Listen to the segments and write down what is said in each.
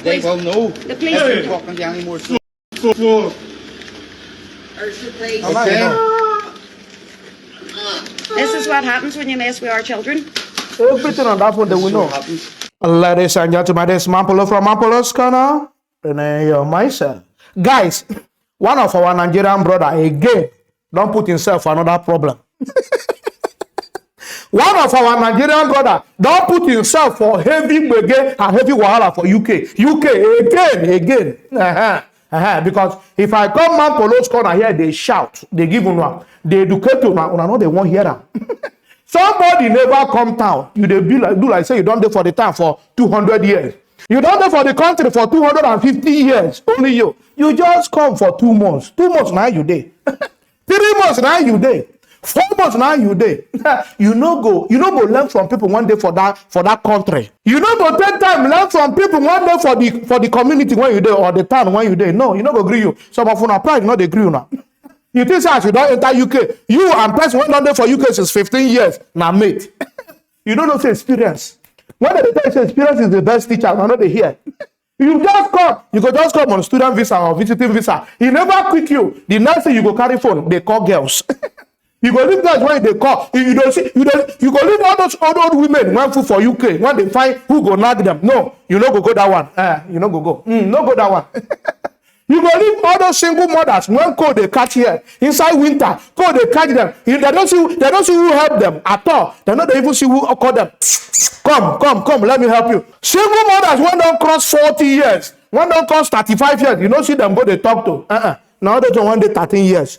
They will know. The police. Hey. Talking to anymore. So. Okay. This is what happens when you mess with our children. Everything on that phone they will know. Happens. Ladies and gentlemen, this is Mampolo from Mampolo's Corner. And myself. Guys, one of our Nigerian brother again don't put himself for another problem. One of our Nigerian brother don't put himself for heavy again and heavy wahala for UK. Again. Because if I come Mampolo's Corner here, they shout, they give one, they educate you, I know they won't hear them. Somebody never come town. You they be like, do like say you don't do for the town for 200 years. You don't do for the country for 250 years. Only you. You just come for 2 months. 2 months now you day. 3 months now you day. 4 months now you day. You no go learn from people one day for that country. You no go take time learn from people one day for the community when you day or the town when you day. No, you no go agree you. Some of you pride not agree you now. You think as you don't enter UK, you and person went down there for UK since 15 years. Now, mate, you don't know the experience. When they tell you experience is the best teacher, I know they hear. You just come, you go just come on student visa or visiting visa. He never quick you. The next thing you go carry phone, they call girls. You go leave guys when they call. You go leave all those old women when food for UK when they find who go nag them. No, you no go that one. You no go. No go that one. You go leave all those single mothers when cold they catch here inside winter. Cold they catch them. They don't see who help them at all. They don't even see who call them. Come, let me help you. Single mothers when don't cross 40 years, when don't cross 35 years, you don't see them go they talk to. Now they don't one day 13 years.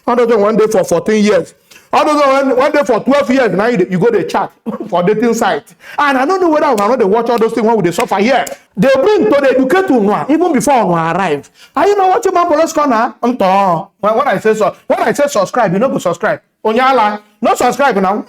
Others one day for 14 years. Others one day for 12 years. Now you go to chat for dating site. And I don't know whether I know they watch all those things when they suffer here. They bring to the educate to even before we arrive. Are you know what you Mampolo's Corner? When I say subscribe, you know go subscribe. Onyala, not subscribe now.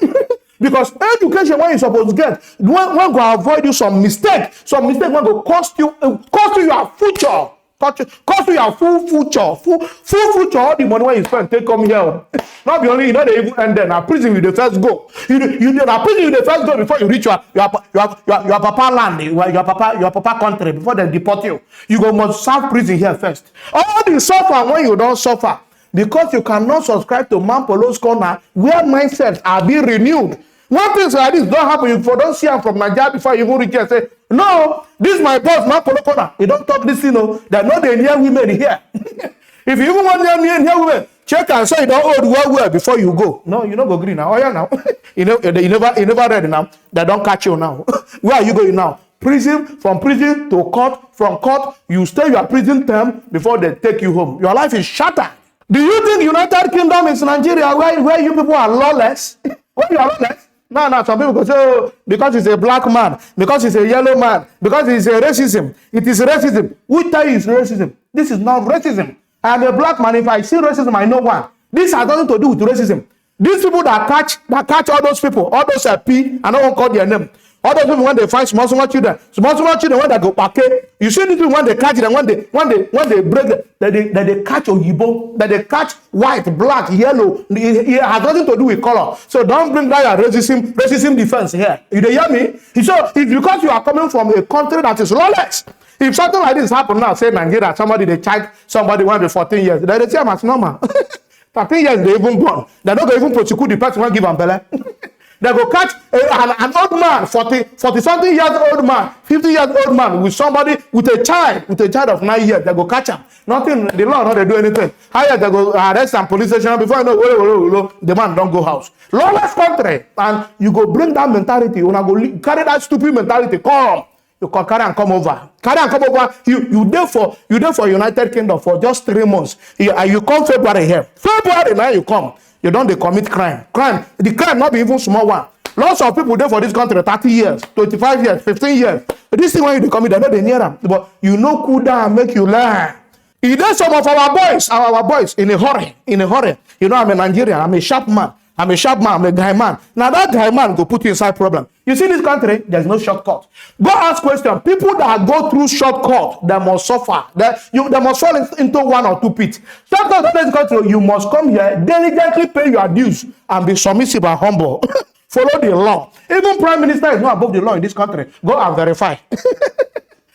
Because education when you supposed to get, when go avoid you some mistake when go cost you your future. Cost you your full future, all the money when you spend, take come here. Not be only, they even end there. Now prison you the first go. You prison you the first go before you reach your papa land, your papa country, before they deport you. You go must serve prison here first. All the suffer when you don't suffer. Because you cannot subscribe to Mampolo's Corner, where mindsets are being renewed. One thing like this don't happen. You don't see them from Nigeria before you even reach here and say, no, this is my boss, Mampolo Corner. You don't talk this, they're not the near women here. If you even want near women, check and say you don't hold well before you go. No, you don't go green now. Oh yeah, now. you never ready now. They don't catch you now. Where are you going now? Prison, from prison to court, from court, you stay your prison term before they take you home. Your life is shattered. Do you think United Kingdom is Nigeria where you people are lawless? Where you are lawless? No, some people go say, oh, because he's a black man, because he's a yellow man, because he's a racism. It is racism. Who tell you it's racism? This is not racism. I am a black man. If I see racism, I know one. This has nothing to do with racism. These people that catch all those people, all those P, I don't want to call their name. All those people when they find small children when they go back, you see these people when they catch them, when they break them, that they catch Oyibo, that they catch white, black, yellow. It has nothing to do with color. So don't bring that your racism defense here. You hear me? So it's because you are coming from a country that is lawless. If something like this happen now, say Nigeria, somebody they charge somebody one 14 years, they say I'm as normal. 13 years they even born. They're not going to even prosecute the person when give them belly. They go catch an old man, 40-something years old man, 50 years old man with somebody, with a child of 9 years. They go catch him. Nothing, the law not they do anything. Higher they go arrest and police station before you know, the man don't go house. Lawless country. And you go bring that mentality. You go carry that stupid mentality. Come. You can carry and come over. You there for United Kingdom for just 3 months. You come February here. February now you come. You don't they commit crime. The crime not be even small one. Lots of people there for this country 30 years, 25 years, 15 years. This thing when you commit, they're not near them. But you know cool down make you learn. It is some of our boys in a hurry. You know, I'm a Nigerian, I'm a sharp man, I'm a guy man. Now that guy man go put you inside problem. You see this country, there's no shortcut. Go ask question. People that go through shortcut, they must suffer. They must fall into 1 or 2 pits. Shortcut in this country, you must come here, diligently pay your dues, and be submissive and humble. Follow the law. Even Prime Minister is not above the law in this country. Go and verify.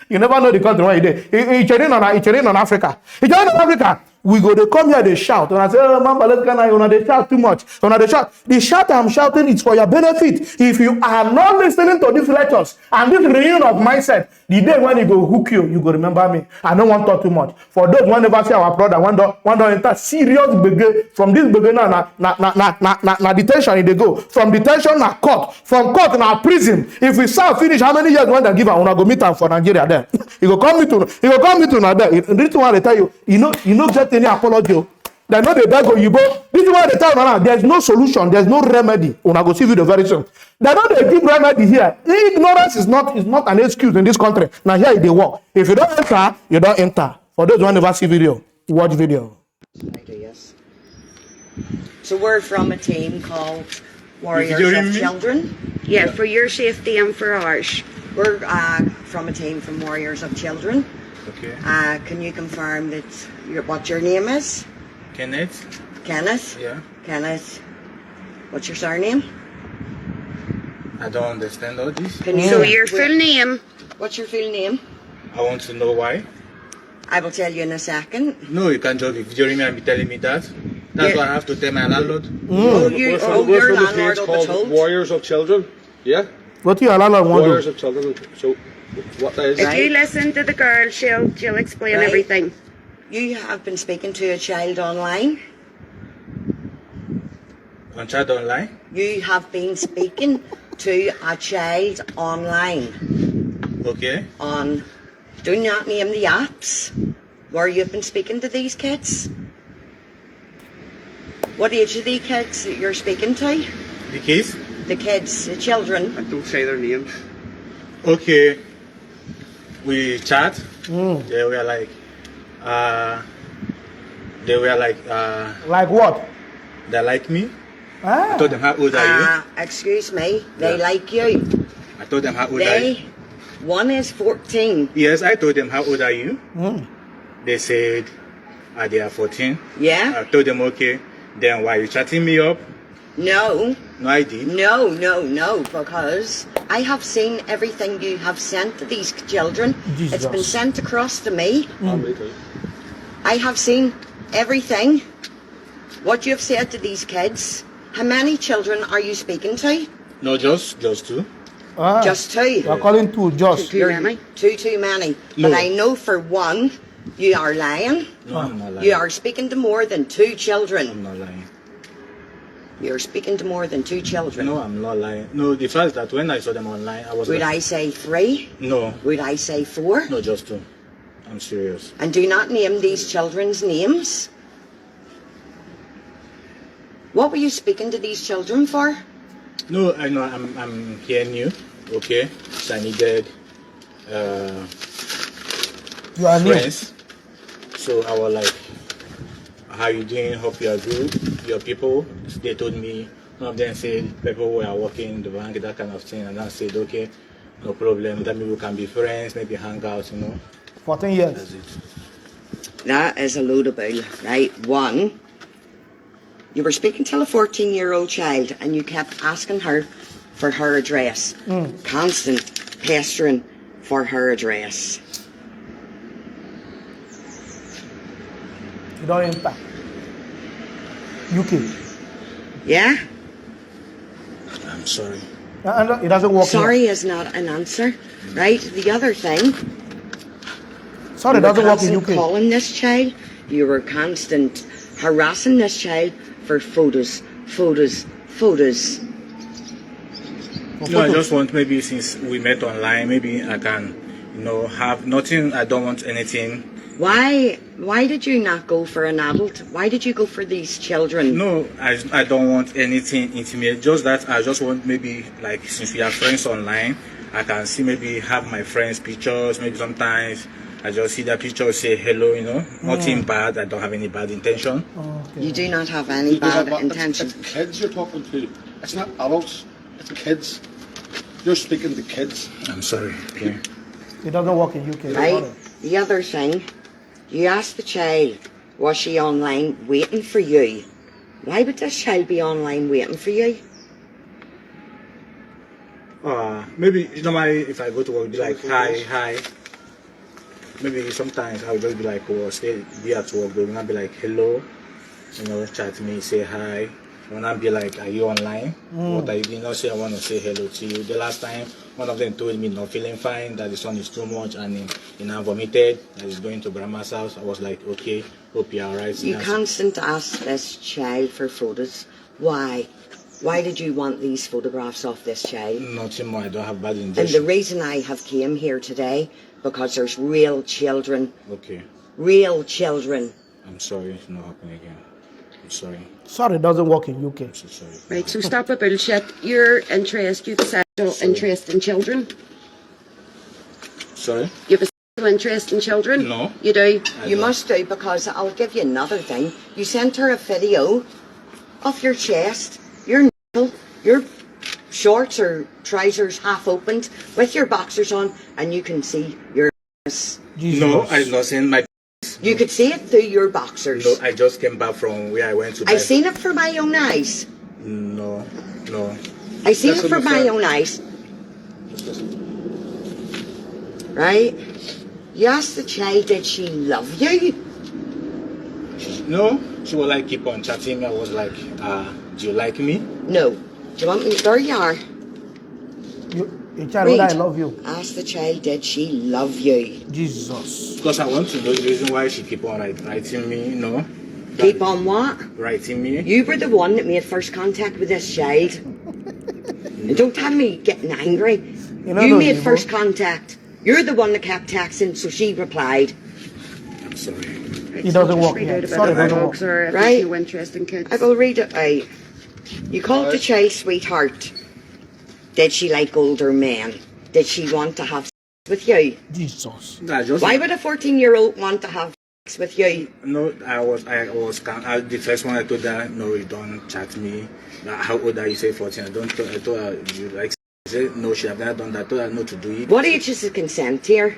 You never know the country where you dey. It's on Africa. It's on Africa. We go, they come here, they shout. And I say, oh, man, let's go, they shout too much. They shout. The shout I'm shouting is for your benefit. If you are not listening to these lectures and this reunion of mindset, the day when you go hook you go remember me. I don't want to talk too much. For those who never see our brother, one don't enter serious begin. From this beginning, na detention, they go. From detention, na court. From court, na prison. If we serve finish, how many years when they give, I want to go meet them for Nigeria there. He go come me to there. This one they tell you, you know, get any apology. They know they beg you, but this is why they tell you now. There's no solution, there's no remedy. When I go see video very soon. They know they give remedy here. Ignorance is not an excuse in this country. Now here they work. If you don't enter, you don't enter. For those who never see video, watch video. Yes. So we're from a team called Warriors of Children. Yeah, for your safety and for ours. We're from a team from Warriors of Children. Okay. Can you confirm that what your name is? Kenneth? Kenneth? Yeah. Kenneth. What's your surname? I don't understand all this. So your full name? What's your full name? I want to know why. I will tell you in a second. No, you can't just be videoing me and be telling me that. That's what I have to tell my landlord. Oh, We're your from the landlord page will be called told. Warriors of Children. Yeah? What you allow want Warriors to? of Children. So, what that is? If you listen to the girl, she'll explain Right. everything. You have been speaking to a child online. On chat online? You have been speaking to a child online. Okay. On, do not name the apps where you've been speaking to these kids. What age are the kids that you're speaking to? The case? The kids, the children. Don't say their names. Okay. We chat. They were like, Like what? they like me. I told them, how old are Excuse me, they Yeah. like you. you? I told them, how old are you? One is 14. Yes, I told them, how old are you? They said, they are 14. Yeah? I told them, okay. Then why are you chatting me up? No, No, I did. no, because I have seen everything you have sent to these children. It's been Jesus. sent across to me. Me too. I have seen everything. What you have said to these kids. How many children are you speaking to? No, just two. Just two. You're calling two just. Too many. Too many. No. But I know for one, you are lying. No, I'm not lying. You are speaking to more than two children. I'm not lying. You're speaking to more than two children. No, I'm not lying. No, the fact that when I saw them online, I was Would like, I say three? no, Would I say four? no, just two. I'm serious. And do not name these children's names. What were you speaking to these children for? No, I know I'm hearing you. Okay, so I needed You are new. friends. So I was like, how you doing? Hope you are good. Your people. They told me. One of them said people who are working in the bank, that kind of thing, and I said, okay, no problem. That maybe we can be friends, maybe hang out, you know. 14 years. That's it. That is a load of bull, right? One, you were speaking to a 14-year-old child and you kept asking her for her address. Constant pestering for her address. You don't enter. UK. Yeah? I'm sorry. And it doesn't work. Sorry is not an answer, right? The other thing, Here. Sorry, it you were doesn't work in constant UK. calling this child, you were constant harassing this child for photos. No, I just want maybe since we met online, maybe I can, you know, have nothing. I don't want anything. Why did you not go for an adult? Why did you go for these children? No, I don't want anything intimate. Just that I just want maybe like since we are friends online, I can see maybe have my friends' pictures. Maybe sometimes I just see that picture, say hello, you know. Nothing bad. I don't have any bad intention. You do not have any bad intention. It's kids you're talking to. It's not adults. It's kids. You're speaking to kids. I'm sorry. Okay. It doesn't work in UK. Right? The other thing, you asked the child, was she online waiting for you? Why would this child be online waiting for you? Maybe normally if I go to work, be like hi. maybe sometimes I'll just be like, oh, stay, be at work, but when I be like, hello, chat me, say hi. When I be like, are you online? But I did not say I want to say hello to you. The last time, one of them told me not feeling fine, that the sun is too much, and he vomited, that he's going to grandma's house. I was like, okay, hope you're alright. You constant ask this child for photos. Why? Why did you want these photographs of this child? Nothing more, I don't have bad And intention. the reason I have came here today, because there's real children. Okay, Real children. I'm sorry, it's not happening again. I'm sorry, Sorry, it doesn't work in UK. I'm so sorry. Right, so stop the bullshit. Your interest, you've a sexual interest in children. Sorry? You have a sexual interest in children? No. You do? You must do, because I'll give you another thing. You sent her a video of your chest, your nipple, your shorts or trousers half opened with your boxers on, and you can see your ass. Jesus. No, I'm not saying my. You could see it through your boxers. No, I just came back from where I went to. I seen it for my own eyes. No, no. I seen Listen, it for my my friend. own eyes. Just listen. Right? You asked the child, did she love you? No, she was like keep on chatting. I was like, do you like me? No. Do you want me? There you are. Your child, whether I Read. love you. Ask the child, did she love you? Jesus. Because I want to know the reason why she keep on writing me. Keep on what? Writing me. You were the one that made first contact with this child. And don't tell me getting angry. You know You those made people? first contact. You're the one that kept texting, so she replied. I'm sorry. It doesn't work. Read Yeah. out about Sorry, it the doesn't dogs work. or if Right. there's no interest in kids. I will read it out. You called the child sweetheart. Did she like older men? Did she want to have sex with you? Jesus. Why would a 14-year-old want to have sex with you? No, the first one I told her, no, you don't chat me. How old are you? Say 14. I told her, you like. She said, no, she have never done that. I told her not to do it. What age is the consent here?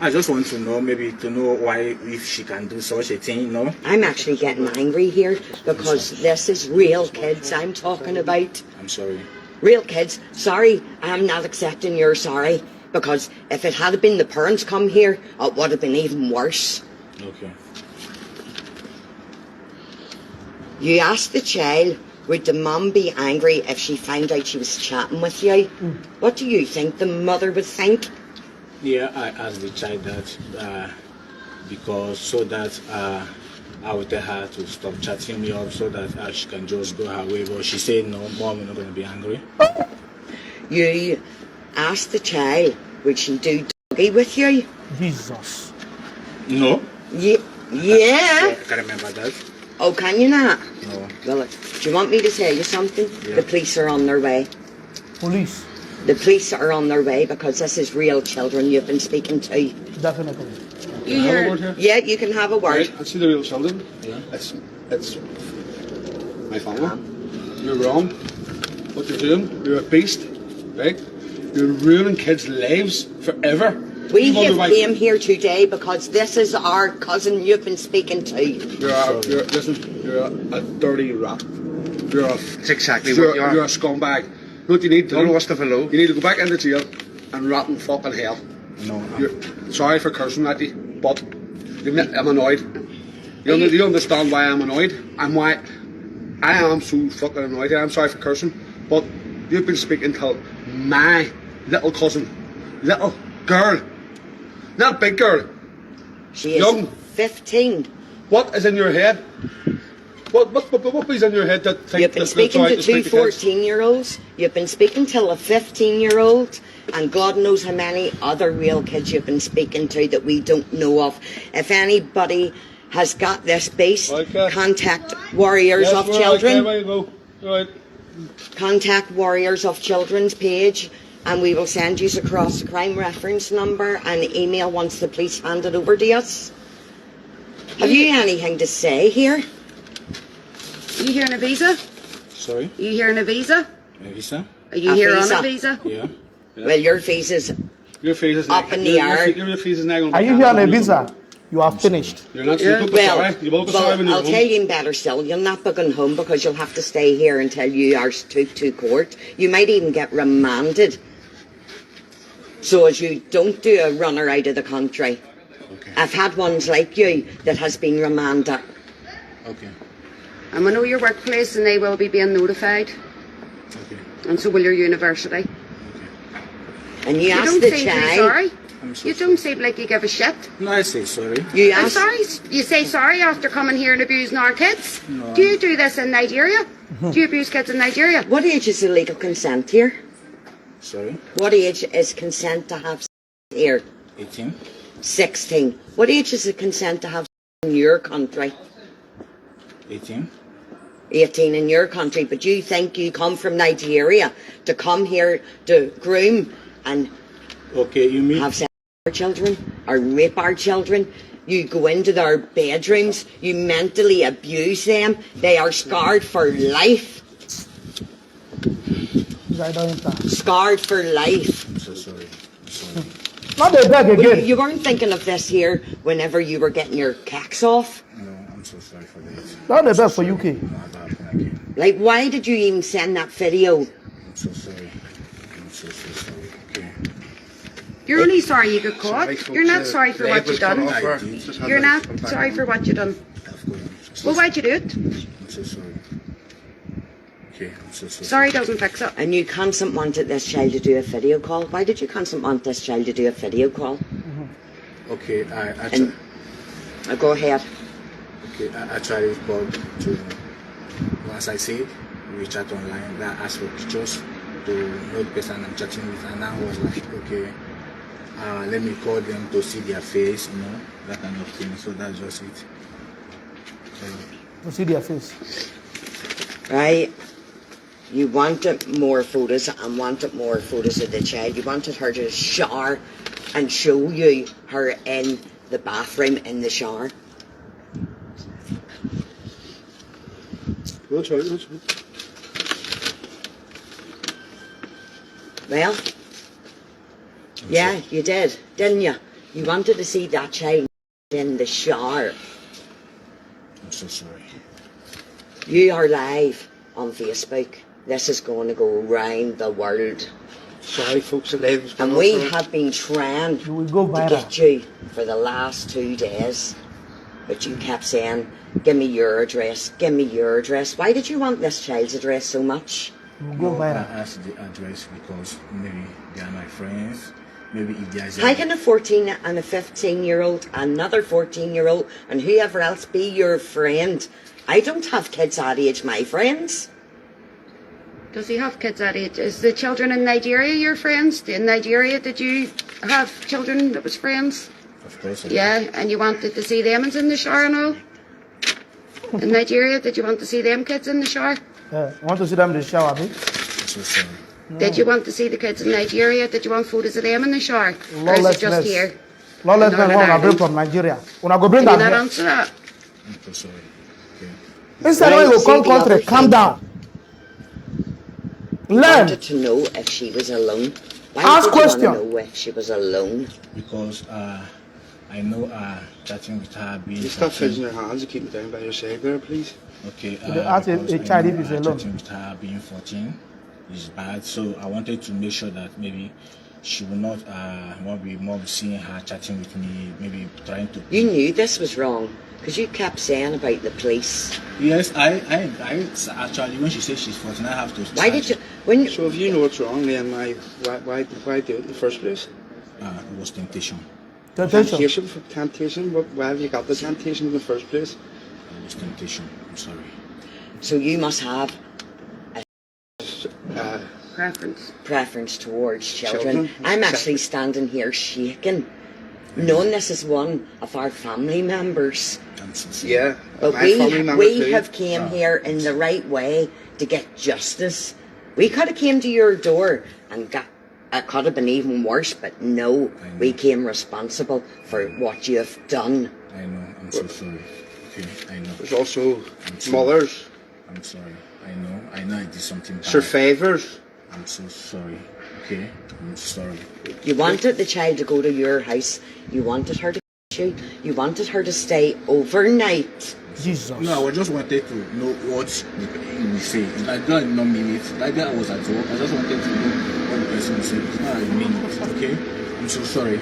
I just want to know, maybe to know why, if she can do such a thing, I'm actually getting angry here because this is real kids I'm talking about. I'm sorry. Real kids. Sorry, I'm not accepting your sorry. Because if it had been the parents come here, it would have been even worse. Okay. You asked the child, would the mum be angry if she found out she was chatting with you? What do you think the mother would think? Yeah, I asked the child that because so that I would tell her to stop chatting me up so that she can just go her way. But she said, no, mom, you're not going to be angry. You asked the child, would she do doggy with you? Jesus. No. Yeah. I can't remember that. Oh, can you not? No. Well, do you want me to tell you something? Yeah. The police are on their way. Police. The police are on their way because this is real children you've been speaking to. Definitely. You Have a hear? word here? Yeah, you can have a word. Right, I see the real children. Yeah. It's my family. You're wrong. What you're doing, you're a beast, right? You're ruining kids' lives forever. We You wonder have why- came here today because this is our cousin you've been speaking to. You're a dirty rat. You're a That's exactly you're, what you are. you're a scumbag. You know what you need to do? What's the below? You need to go back into jail and rot in fucking hell. No. You're sorry for cursing at you, but I'm annoyed. You understand why I'm annoyed and why I am so fucking annoyed. I'm sorry for cursing, but you've been speaking to my little cousin, little girl, not big girl. She is Young. 15. What is in your head? What is in your head that think You've been that's speaking right to speak two kids? 14-year-olds. You've been speaking to a 15-year-old. And God knows how many other real kids you've been speaking to that we don't know of. If anybody has got this beast, Okay. contact Warriors Yes, of we're Children. Okay, there you go. Right. Contact Warriors of Children's page and we will send you across the crime reference number and email once the police hand it over to us. Have you anything to say here? You here on a visa? Sorry. You here on a visa? Visa? Are you A here visa. on a visa? Yeah. Well, your visa's Your face is Up in the air. Your face is now. Are you here on a visa? You are finished. You're not. Yeah. You'll be well, sorry. You will be sorry when you're I'll home. tell you better still, you'll not be going home because you'll have to stay here until you are took to court. You might even get remanded. So as you don't do a runner out of the country. Okay. I've had ones like you that has been remanded. Okay. And we know your workplace and they will be being notified. Okay. And so will your university. And you You asked don't the seem to be child. sorry. I'm so You don't seem like you give a shit. No, I say sorry. You I'm asked. sorry. You say sorry after coming here and abusing our kids? No. Do you do this in Nigeria? Do you abuse kids in Nigeria? What age is the legal consent here? Sorry. What age is consent to have here? 18. 16. What age is the consent to have in your country? 18. 18 in your country. But you think you come from Nigeria to come here to groom and Okay, you mean have sex with our children or rape our children? You go into their bedrooms, you mentally abuse them, they are scarred for life. I don't enter. Scarred for life. I'm so sorry. I'm sorry. Not the beg Well, again. you weren't thinking of this here whenever you were getting your cacks off. No, I'm so sorry for that. Not the beg for UK. No, I'll happen again. Like, why did you even send that video? I'm so sorry. I'm so sorry. Okay. You're only sorry you got caught. Sorry, folks, You're not sorry for what you done. You're not sorry for what you done. Of course, I'm so Well, why'd you do it? I'm so sorry. Okay, I'm so sorry. Sorry doesn't fix it. And you constant wanted this child to do a video call. Why did you constant want this child to do a video call? Okay, And go ahead. I tried it, but to, as I said, we chat online. That asked for pictures to know the person I'm chatting with, and I was like, okay, let me call them to see their face, you know, that kind of thing. So that's just it. To see their face. Right? You wanted more photos and wanted more photos of the child. You wanted her to shower and show you her in the bathroom in the shower. That's right, that's right. Well, yeah, you did, didn't you? You wanted to see that child in the shower. I'm so sorry. You are live on Facebook. This is going to go around the world. Sorry, folks, the live was And going we on for- have been trying You will go to viral. get you for the last 2 days. But you kept saying, give me your address, give me your address. Why did you want this child's address so much? You will go No, I viral. asked the address because maybe they are my friends. Maybe if there's How can a 14 and a 15-year-old, another 14-year-old, and whoever else be your friend? I don't have kids that age, my friends. Does he have kids that age? Is the children in Nigeria your friends? In Nigeria, did you have children that was friends? Of course. Yeah, and you wanted to see them in the shower and all? In Nigeria, did you want to see them kids in the shower? Yeah. I want to see them in the shower, babe. I'm so sorry. Did you want to see the kids in Nigeria? Did you want photos of them in the shower? Or is it just Lawlessness. here? Lawlessness, Northern one I bring Ireland. from Nigeria. When I go bring Can you them not here. answer that? I'm so sorry. Okay. Instead Right, when you see come the other country, calm thing. down. I Learn. wanted to know if she was alone. Why Ask did you question. want to know if she was alone? Because I know chatting with her being. You stop fidgeting your hands and keep it down by your side there, please. Okay. ask a because I child know, if he's alone. Chatting with her being 14 is bad. So I wanted to make sure that maybe she will not want to be more seeing her chatting with me. Maybe trying to. You knew this was wrong because you kept saying about the police. Yes, I actually when she said she's 14, I have to. Why did you? When So if you know what's wrong, then why do it in the first place? It was temptation. Temptation. Temptation? Why have you got the temptation in the first place? It was temptation. I'm sorry. So you must have Preference. towards children. Children. I'm actually standing here shaking, knowing this is one of our family members. I'm so sorry. Yeah. But my family member we too. have came here in the right way to get justice. We could have came to your door and got. It could have been even worse, but no, we came responsible for what you have done. I know. I'm so sorry. Okay, I know. There's also I'm sorry. mothers, I'm sorry. I know I did something bad. survivors. I'm so sorry. Okay, I'm sorry. You wanted the child to go to your house. You wanted her to kiss you. You wanted her to stay overnight. Jesus. No, I just wanted to know what you say. I did not mean it. Like that I was at work. I just wanted to know what the person said. It's not I mean it. Okay, I'm so sorry.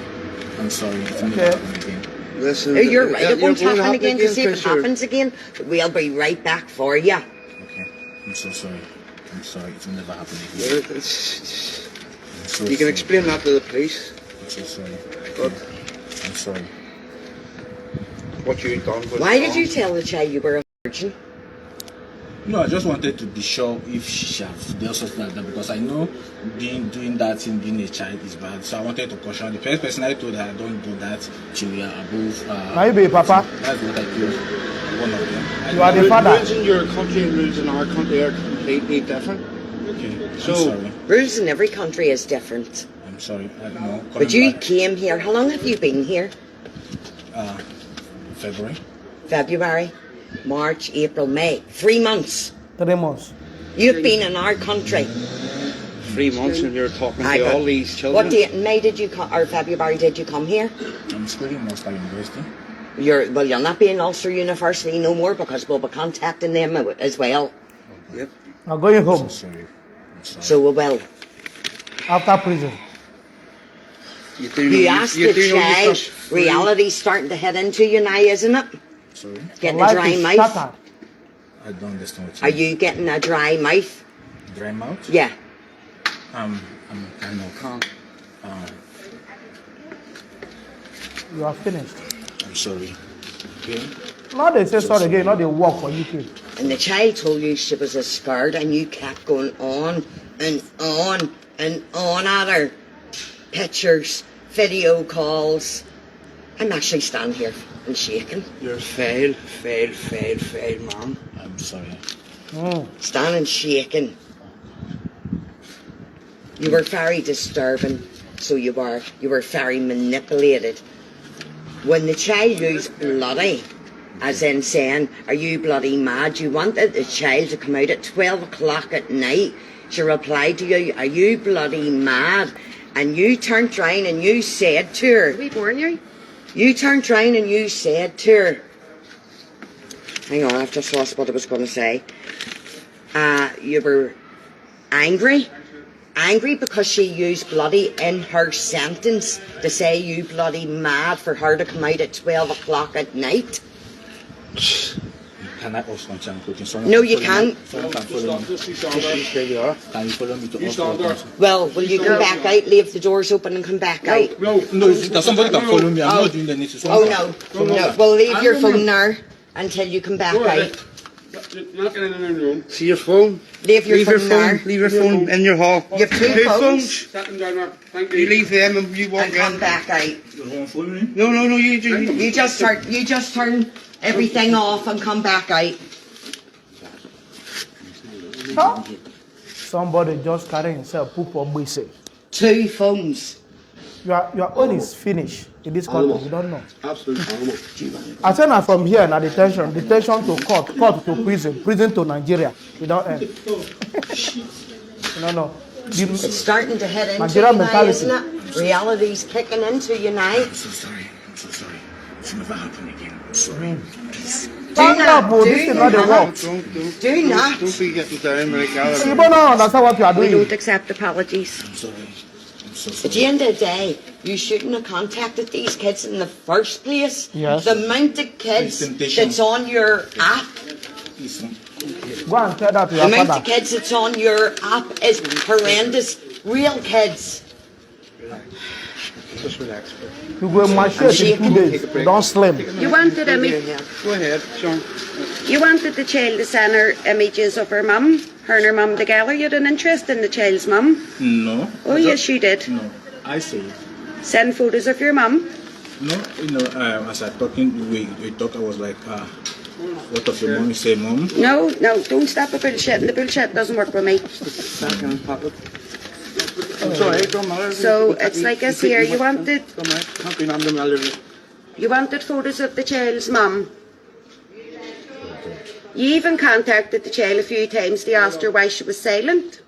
I'm sorry. It's never Okay. happened again. Listen, You're right, it won't going to happen again, because if it Fisher. happens again, we'll be right back for you. Okay. I'm so sorry. I'm sorry. It will never happen again. Yeah, I'm so you can sorry. explain that to the police. I'm so sorry. But I'm sorry. what you done was Why did wrong. you tell the child you were a virgin? No, I just wanted to be sure if she have dealt something like that, because I know doing that thing, being a child is bad. So I wanted to caution the first person I told her don't do that till we are above. Now you be papa. That's what I told one of them. You are the father. Rules in your country and rules in our country are completely different. Okay. So- I'm sorry. Rules in every country is different. I'm sorry. No. But you came here, how long have you been here? February. February, March, April, May. 3 months. 3 months. You've been in our country. 3 months and you're talking I to got- all these children. What date in May did you come, or February did you come here? I'm studying in Ulster University. You'll not be in Ulster University no more, because we'll be contacting them as well. Yep. Now going home I'm sorry. I'm sorry. So we will. after prison. You do You know asked you the do know your child, stuff. reality's starting to head into you now, isn't it? Sorry. Getting Life a dry is mouth. shattered. I don't understand what Are you getting a dry mouth? dry mouth? Yeah. I'm kind of. You are finished. I'm sorry. Okay. Now they say sorry again, not they work for UK. And the child told you she was a scared, and you kept going on and on and on at her. Pictures, video calls. I'm actually standing here and shaking. You're fail, mom. I'm sorry. Standing shaking. You were very disturbing, so you were very manipulated. When the child used bloody, as in saying, are you bloody mad? You wanted the child to come out at 12 o'clock at night. She replied to you, are you bloody mad? And you turned round and you said to her, We born you? you turned round and you said to her, hang on, I've just lost what I was going to say. You were angry because she used bloody in her sentence to say you bloody mad for her to come out at 12 o'clock at night. Can I also continue cooking? No, you can't. Someone can follow me. There you are. Can you follow me to You off stand there. Well, will you come back out, leave the doors open and come back out? No, No, that somebody can follow me. I'm not doing the necessary. Oh no. Well, leave your phone there until you come back Go out. ahead. You're not getting in the room. See your phone. Leave your phone there. Leave your phone in your hall. You have two phones. Set them down there. Thank You leave them and you walk And come in. back out. You want to follow me? No, you do. You just turn everything off and come back out. Huh? Somebody just carry himself, poop or basic. Two phones. Your own is finished in this country. You don't know. Absolute animal. I tell her from here now detention to court to prison to Nigeria. You don't end. No. It's starting to head into Nigerian you now, mentality. isn't it? Reality's kicking into you now. I'm so sorry. I'm so sorry. It's never happen again. I'm sorry. Please. Stand not up, bro. This is not the work. Do not. Don't be getting down like You that. don't understand what you are We doing. don't accept apologies. I'm sorry. I'm so At sorry. the end of the day, you shouldn't have contacted these kids in the first place. Yes. The amount of kids Temptation. that's on your app, Listen. Go and tell that to the your amount of father. kids that's on your app is horrendous. Real kids. Just relax. You go in my shirt in 2 days. You don't slim. You wanted Go ahead, Sean. You wanted the child to send her images of her mum, her and her mum together. You had an interest in the child's mum. No. Oh yes, you did. No. I say. Send photos of your mum. No, as I talking, we talk. I was like, what of your mom? You say, mom. No, don't stop the bullshit. The bullshit doesn't work with me. Back in pocket. It's alright, don't matter. So it's like this here. You wanted Don't matter. Can't be none of them elderly. photos of the child's mum. You even contacted the child a few times to ask her why she was silent.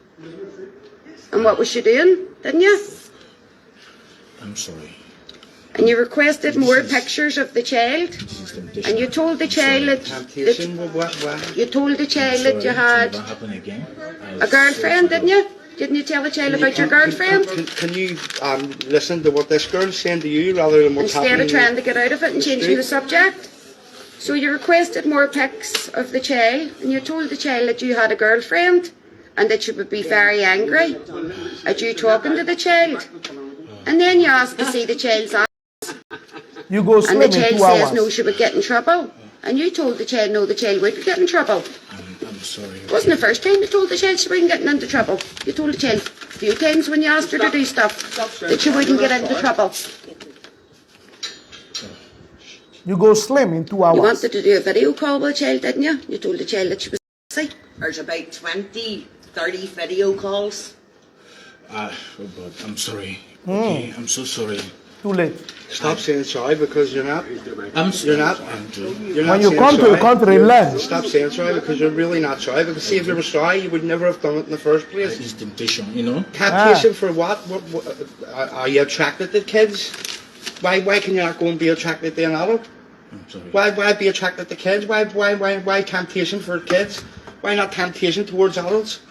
And what was she doing, didn't you? I'm sorry. And you requested more pictures of the child. This is temptation. And you told the child that Temptation, what? you told the child Sorry, that you it had will never happen again. a girlfriend, didn't you? Didn't you tell the child about your girlfriend? Can you listen to what this girl's saying to you rather than what's Instead happening? of trying to get out of it and changing the subject. So you requested more pics of the child, and you told the child that you had a girlfriend and that she would be very angry at you talking to the child. And then you asked to see the child's eyes, You go and swim the in child 2 says hours. no, she would get in trouble. And you told the child no, the child wouldn't get in trouble. I'm sorry. It wasn't the first time you told the child she wasn't getting into trouble. You told the child a few times when you asked her to do stuff that she wouldn't get into trouble. You go slim in 2 hours. You wanted to do a video call with the child, didn't you? You told the child that she was sick. There's about 20, 30 video calls. Oh, but I'm sorry. Okay, I'm so sorry. Too late. Stop saying sorry because you're not. You're not. You're not When you saying come to sorry. a country, learn. Stop saying sorry because you're really not sorry. Because see, if you were sorry, you would never have done it in the first place. It's temptation, you know. Temptation for what? Are you attracted to kids? Why can you not go and be attracted to an adult? I'm sorry. Why be attracted to kids? Why temptation for kids? Why not temptation towards adults?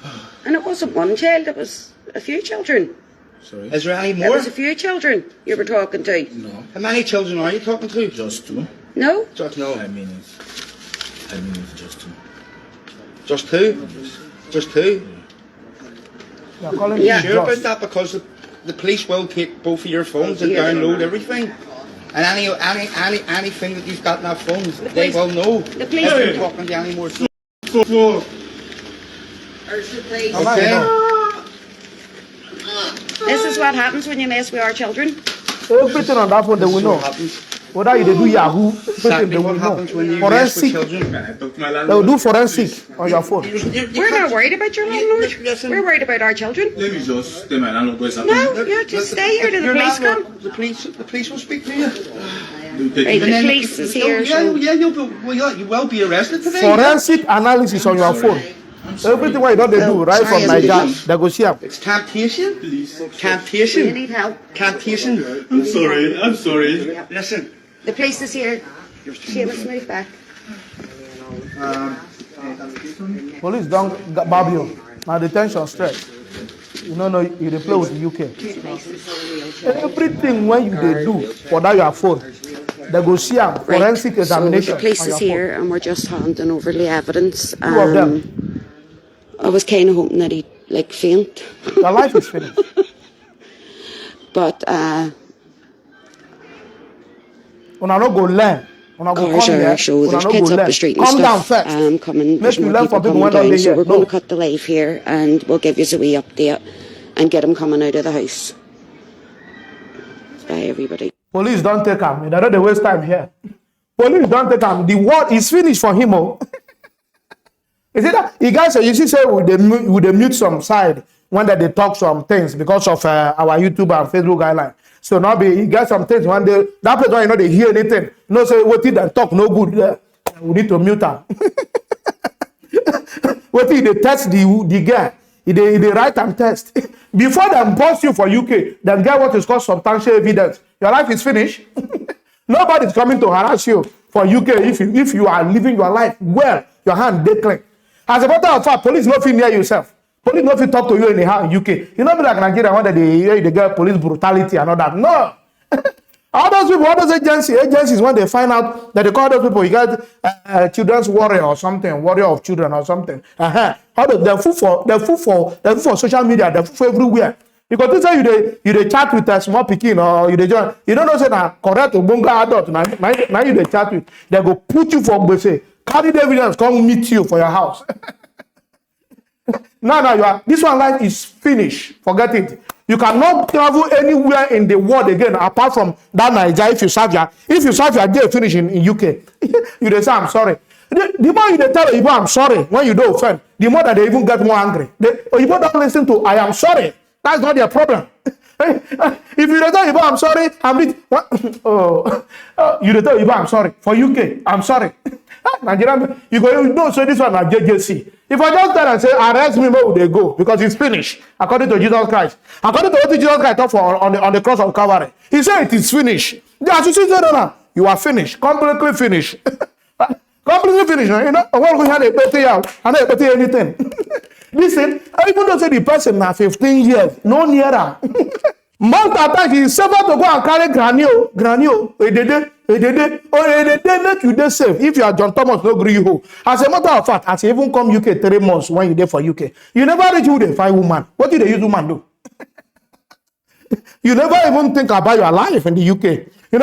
And it wasn't one child, it was a few children. Sorry. Is there any It more? was a few children you were talking to. No, How many children are you talking to? just two. No? Just no. I mean it. I mean it, just two. Just two? Just two? You're calling Yeah. me Sure about just. that because the police will take both of your phones and Yeah. download everything. And anything that you've got in that phone, they will know. The police- If you're talking to any more. There's the place. Okay? This is what happens when you mess with our children. Everything on that phone they will So know. what happens. Whether you dey do Yahoo, everything Exactly they will what know. happens when you mess with Forensic, children. they will do forensic on your phone. We're not worried about your landlord. Listen. We're worried about our children. Let me just tell my landlord what's No, happening. you just stay here till the You're police not- come. The police will speak to you. Right, the police is here. So You will be arrested today. Forensic analysis on your phone. Everything what you don't they do right from sorry, Nigeria, they go see am. It's temptation. Please. you Temptation. need help. Temptation. I'm sorry. I'm sorry. Listen. The police is here. Seamus, move back. Police don't bab you. Now detention stress. You know you dey play with the UK. Everything when you dey do for that your phone, they go see am forensic examination. So the police on is your phone. here and we're just handing over the evidence. Two of them. I was kind of hoping that he'd like faint. Your life is finished. But Una no go learn. Una go cars come are here. show. Una There's no kids go up learn. the street and Come down stuff. first. Coming. Make There's you more learn people from people coming when don't down. dey So here. we're going No. to cut the live here and we'll give you a wee update and get him coming out of the house. Bye, everybody. Police don't take am. They don't waste time here. Police don't take am. The war is finished for him. Oh. You see that? You guys, you see, say with the mute some side when they talk some things because of our YouTube and Facebook guideline. So now you get some things one day that place where they hear anything. No say what did they talk no good. We need to mute them. What did they test the guy? They write and test. Before they post you for UK, then get what is called substantial evidence. Your life is finished. Nobody's coming to harass you for UK if you are living your life well, your hand they clean. As a matter of fact, police no fit near yourself. Police no fit talk to you anyhow in UK. You know be like Nigeria when they get police brutality and all that. No. All those people, all those agencies, when they find out that they call those people, you got children's warrior or something, warrior of children or something. All they're full for social media, they're full for everywhere. Because this say you dey chat with a small pikin or you dey join, you don't know say na correct ogbonge adult now you dey chat with, they go put you for gbese, carry the evidence, come meet you for your house. Now this one life is finished. Forget it. You cannot travel anywhere in the world again apart from that Nigeria if you serve your day finish in UK. You dey say I'm sorry. The more you dey tell Oyibo I'm sorry when you don't offend, the more that they even get more angry. Oyibo don't listen to I am sorry. That's not their problem. If you dey tell Oyibo I'm sorry, you dey tell Oyibo I'm sorry. For UK, I'm sorry. Nigerian, you know, so this one na JJC. If I just tell and say, arrest me, where would they go? Because it's finished, according to Jesus Christ. According to what Jesus Christ taught for on the cross of Calvary. He said it is finished. As you see, you are finished, completely finished. Completely finished. You know, what we had a better out, and a better anything. Listen, even though say the person na 15 years, no nearer. Most of the time, he suffer to go and carry granio, make you dey safe. If you are John Thomas, no gree you. As a matter of fact, as you even come UK 3 months when you there for UK, you never reach who they find woman. What do they use woman do? You never even think about your life in the UK. You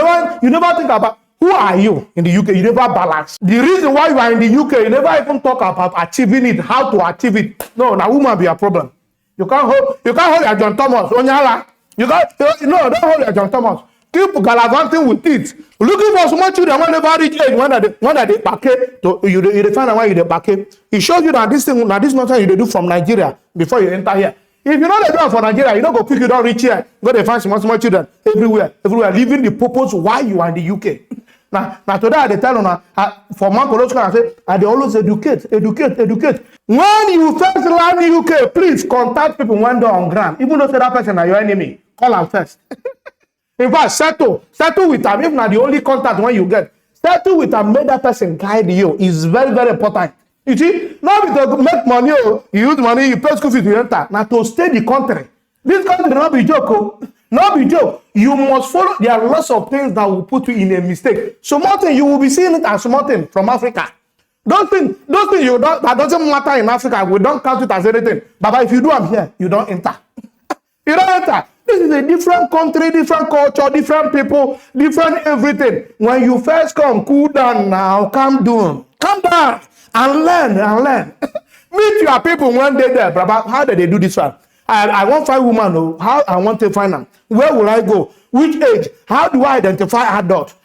never think about who are you in the UK. You never balance. The reason why you are in the UK, you never even talk about achieving it, how to achieve it. No, now woman be a problem. You can't hold your John Thomas. Onyala. Don't hold your John Thomas. Keep gallivanting with it. Looking for small children when never reach age when they back you find out why you they back. It shows you that this thing, now this nonsense you do from Nigeria before you enter here. If you know they do it for Nigeria, you don't go quick, you don't reach here. Go they find small children everywhere, leaving the purpose why you are in the UK. Now today they tell you for man political I say, they always educate. When you first land the UK, please contact people when they're on ground. Even though say that person are your enemy, call them first. In fact, settle with them. If not the only contact when you get, settle with them, make that person guide you. Is very, very important. You see, not to make money, you use money, you pay school fees to enter. Now to stay the country. This country not be joke. Not be joke. You must follow. There are lots of things that will put you in a mistake. Small thing, you will be seeing it as small thing from Africa. Those things you don't, that doesn't matter in Africa. We don't count it as anything. But if you do them here, you don't enter. You don't enter. This is a different country, different culture, different people, different everything. When you first come, cool down now, calm down and learn. Meet your people one day there, brother. How did they do this one? I want to find woman. Oh, how I want to find them. Where will I go? Which age? How do I identify adult?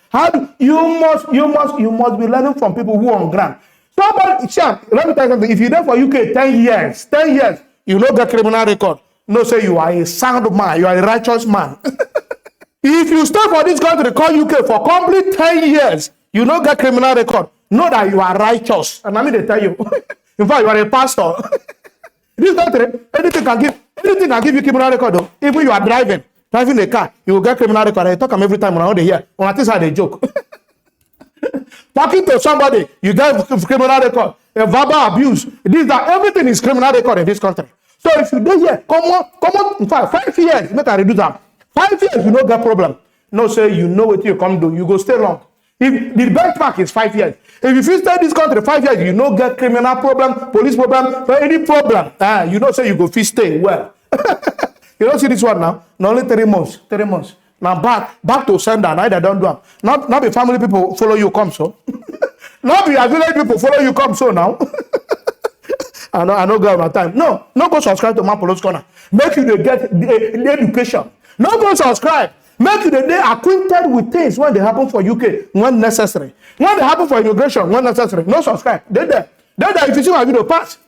You must be learning from people who are on ground. Somebody, let me tell you something. If you're there for UK 10 years, you know the criminal record. No, say you are a sound man, you are a righteous man. If you stay for this country called UK for complete 10 years, you know get criminal record. Know that you are righteous. And I mean they tell you. In fact, you are a pastor. This country, anything can give you criminal record though. Even you are driving a car, you will get criminal record. I talk them every time when I want to hear. When I think how they joke. Talking to somebody, you get criminal record. A verbal abuse. Everything is criminal record in this country. So if you do here, come on. In fact, 5 years, make a reduce that. 5 years, you don't get problem. No, say you know what you come do. You go stay long. If the benchmark is 5 years. If you stay in this country 5 years, you don't get criminal problem, police problem, any problem. You don't say you go stay well. You don't see this one now. Not only 3 months. 3 months. Now back to sender. Now they don't do them. Not be family people follow you come so. Not be village people follow you come so now. I know go on time. No go subscribe to Mapolos Corner. Make you get the education. No go subscribe. Make you the acquainted with things when they happen for UK when necessary. When they happen for immigration when necessary. No subscribe. They there. If you see my video, pass.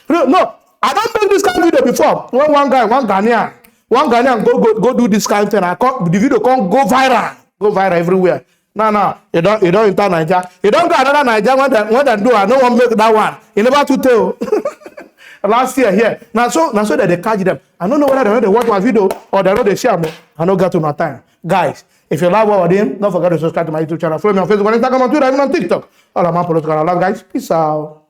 No, I don't make this kind of video before. When one Ghanaian go do this kind of thing. The video can't go viral everywhere. No, you don't enter Nigeria. You don't go another Nigeria when they do. I no one make that one. You never to tell. Last year here. Now so that they catch them. I don't know whether they watch my video or they know they share me. I don't get to no time. Guys, if you love what we're doing, don't forget to subscribe to my YouTube channel. Follow me on Facebook, on Instagram, on Twitter, even on TikTok. All of my political love, guys. Peace out.